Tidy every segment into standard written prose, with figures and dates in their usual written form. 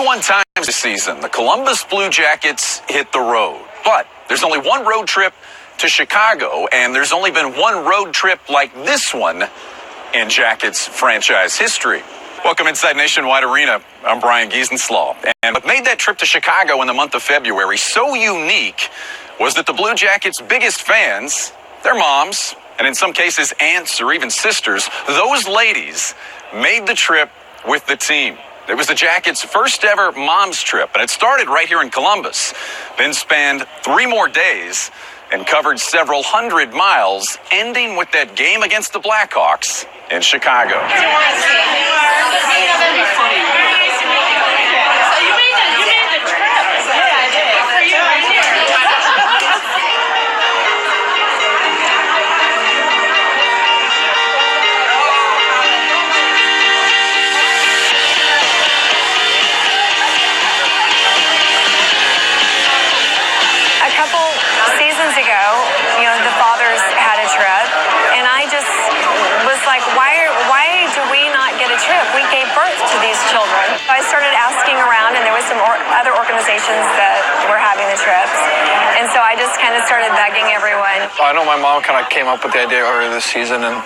21 times this season, the Columbus Blue Jackets hit the road. But there's only one road trip to Chicago, and there's only been one road trip like this one in Jackets franchise history. Welcome inside Nationwide Arena. I'm Brian Giesenslaw. And what made that trip to Chicago in the month of February so unique was that the Blue Jackets' biggest fans, their moms, and in some cases aunts or even sisters, those ladies made the trip with the team. It was the Jackets' first ever mom's trip, and it started right here in Columbus, then spanned 3 more days and covered several hundred miles, ending with that game against the Blackhawks in Chicago. I started asking around, and there was some other organizations that were having the trips, and so I just kind of started begging everyone. I know my mom kind of came up with the idea earlier this season, and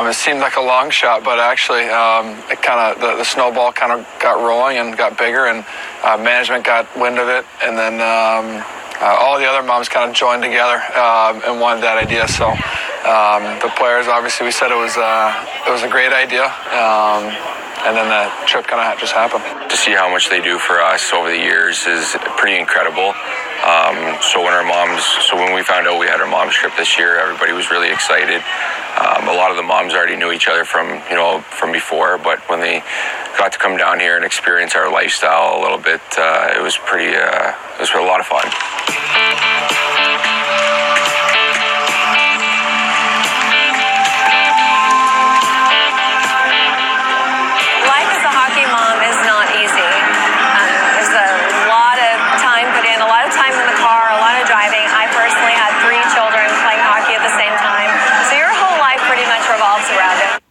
it seemed like a long shot, but actually it kind of the snowball kind of got rolling and got bigger, and management got wind of it, and then all the other moms kind of joined together and wanted that idea. So the players, obviously, we said it was a great idea. And then the trip kind of just happened. To see how much they do for us over the years is pretty incredible. So when we found out we had our mom's trip this year, everybody was really excited. A lot of the moms already knew each other from before, but when they got to come down here and experience our lifestyle a little bit, it was a lot of fun.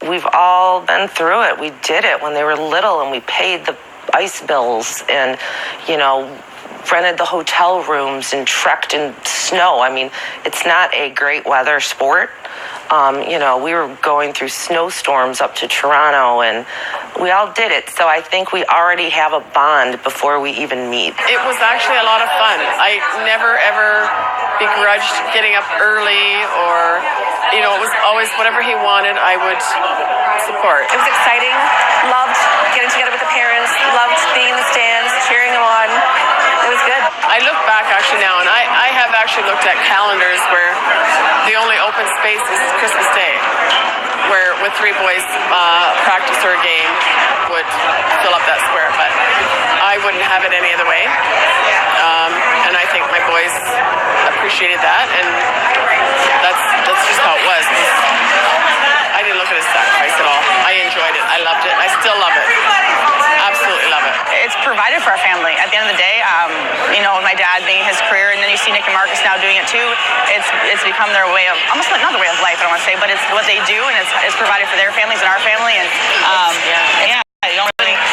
We've all been through it. We did it when they were little, and we paid the ice bills and, rented the hotel rooms and trekked in snow. I mean, it's not a great weather sport. We were going through snowstorms up to Toronto, and we all did it. So I think we already have a bond before we even meet. It was actually a lot of fun. I never, ever begrudged getting up early, or, it was always whatever he wanted, I would support. It was exciting. Loved getting together with the parents. Loved being in the stands, cheering them on. It was good. I look back actually now, and I have actually looked at calendars where the only open space is Christmas Day, where with 3 boys practice or a game would fill up that square, but I wouldn't have it any other way. And I think my boys appreciated that, and that's just how it was. I didn't look at it as sacrifice at all. I enjoyed it. I loved it. I still love it. Absolutely love it. It's provided for our family. At the end of the day, my dad being his career, and then you see Nick and Marcus now doing it too. It's become their way of, almost not their way of life, I don't want to say, but it's what they do, and it's provided for their families and our family. And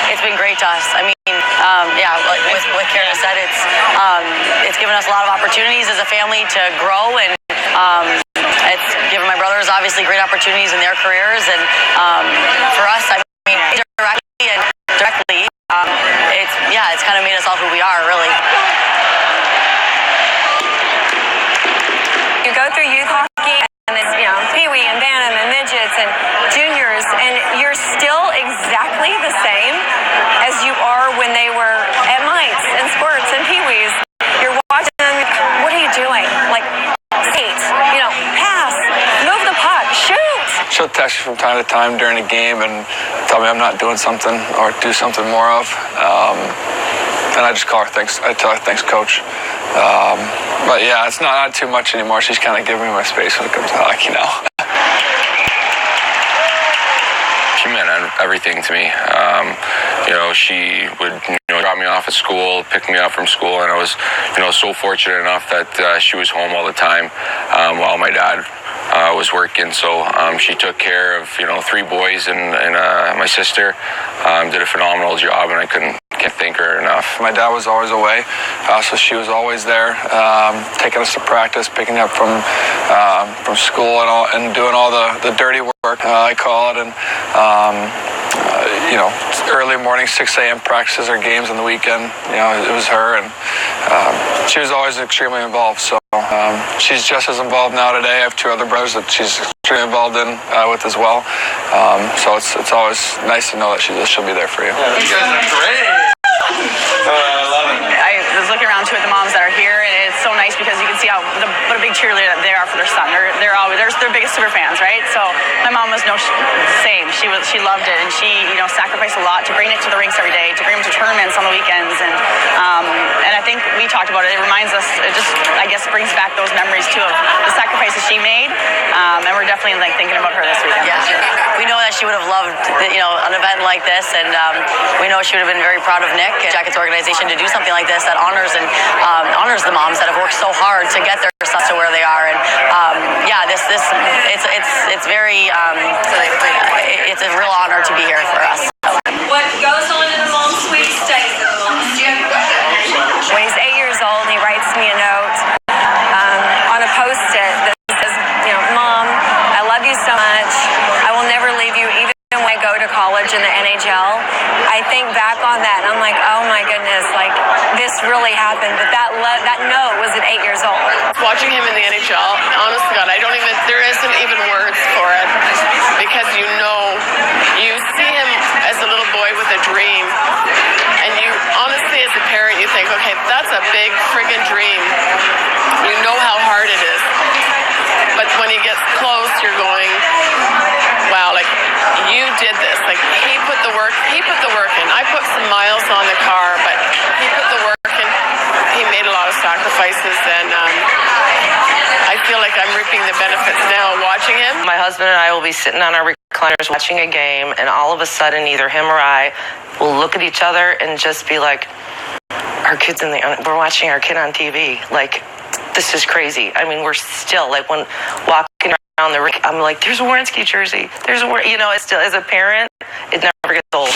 it's been great to us. I mean, what Kara said, it's given us a lot of opportunities as a family to grow, and it's given my brothers obviously great opportunities in their careers, and for us, I mean, directly, it's kind of made us all who we are, really. You go through youth hockey, and it's, Pee-wee and Bantam and midgets and juniors, and you're still exactly the same as you are when they were at mites and squirts and Pee-wees. You're watching them, what are you doing? Like, skate, pass, move the puck, shoot! She'll text me from time to time during a game and tell me I'm not doing something or do something more of. And I just call her thanks. I tell her thanks, coach. But yeah, it's not too much anymore. She's kind of giving me my space when it comes to hockey now. She meant everything to me. She would drop me off at school, pick me up from school, and I was so fortunate enough that she was home all the time while my dad was working. So she took care of 3 boys and my sister. Did a phenomenal job, and I can't thank her enough. My dad was always away, so she was always there, taking us to practice, picking up from school and doing all the dirty work, I call it, and early morning 6 a.m. practices or games on the weekend. It was her, and she was always extremely involved. So she's just as involved now today. I have 2 other brothers that she's extremely involved with as well. So it's always nice to know that she'll be there for you. Yeah, you guys are great. I love it. I was looking around too at the moms that are here, and it's so nice because you can see what a big cheerleader that they are for their son. They're biggest super fans, right? So my mom was same. She loved it, and she sacrificed a lot to bring it to the rinks every day, to bring them to tournaments on the weekends, and I think we talked about it. It reminds us, it just I guess brings back those memories too of the sacrifices she made, and we're definitely thinking about her this weekend. Yeah, we know that she would have loved an event like this, and we know she would have been very proud of Nick and Jackets organization to do something like this that honors the moms that have worked so hard to get their sons to where they are. And it's very it's a real honor to be here for us. What goes on in the mom suite stays in the mom suite. When he's 8 years old, he writes me a note on a post-it that says, Mom, I love you so much. I will never leave you, even when I go to college in the NHL. I think back on that and I'm like, oh my goodness, like this really happened. But that note was at 8 years old. Watching him in the NHL, honest to God, there isn't even words for it, because you see him as a little boy with a dream, and you honestly as a parent, you think, okay, that's a big friggin' dream. You know how hard it is. But when he gets close, you're going, wow, like you did this. Like he put the work in. I put some miles on the car, but he put the work in. He made a lot of sacrifices, and I feel like I'm reaping the benefits now watching him. My husband and I will be sitting on our recliners watching a game, and all of a sudden either him or I will look at each other and just be like, we're watching our kid on TV. Like, this is crazy. I mean, we're still like, when walking around the rink, I'm like, there's a Werenski jersey. It's still, as a parent, it never gets old.